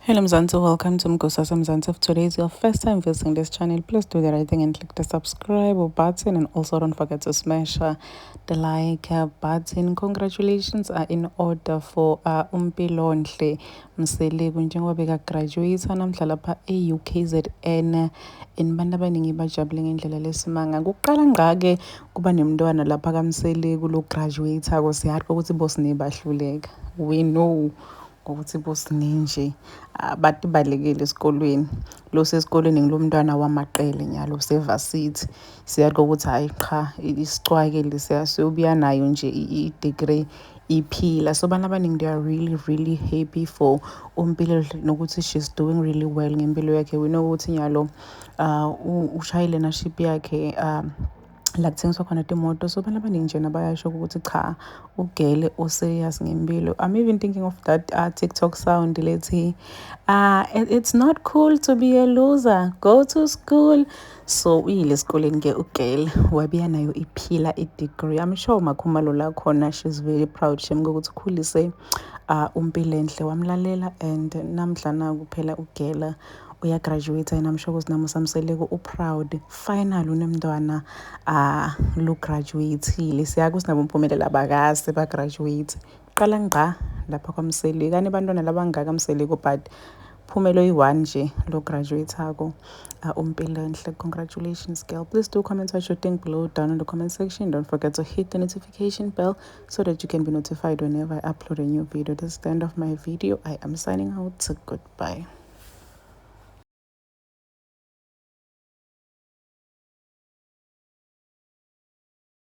Hello Mzansi, welcome to Mkusasa Mzansi. If today is your first time visiting this channel, please do the right thing and click the subscribe button, and also don't forget to smash the like button. Congratulations are in order for Umpilonhle Mseleku njengoba beka-graduate namhla lapha e-UKZN. Bantu abaningi bajabule ngendlela lesimanga. Kuqala ngqa-ke kuba nemntwana lapha kaMseleku lo graduate-ako, siyazi ukuthi bosini bahluleka. We know ukuthi bosininje abantu balekile esikolweni lo sesikolweni ngilomntwana wamaqele nyalo usevasithi siyazi ukuthi hayi qha isicwake lesiya siyobuya nayo nje i-degree iphila. So abantu abaningi they are really happy for Umpilo nokuthi she's doing really well ngempilo yakhe. We know ukuthi nyalo ushayile learnership yakhe la kuthengiswa khona timoto. So abantu abaningi njena bayasho ukuthi cha ugele userious ngempilo. I'm even thinking of that TikTok sound lethi it's not cool to be a loser, go to school. So uyile esikoleni ke ugele wabiya nayo iphila i-degree. I'm sure makhumalo la khona she's very proud shem ukuthi ukhulise Umpilo enhle wamlalela, and namhlanje kuphela ugela uyagraduate, and I'm sure ukuthi nami uSamseleko u-proud final unemntwana lo graduate-ile. Siyazi ukuthi nabo umphumela abakase ba-graduate qala ngqa lapha kwaMseleko kani bantwana labangaka Mseleko, but phumelo yi-1 nje lo graduate-ako Umpilo enhle. Congratulations girl. Please do comment what you think below down in the comment section. Don't forget to hit the notification bell so that you can be notified whenever I upload a new video. This is the end of my video. I am signing out. Goodbye.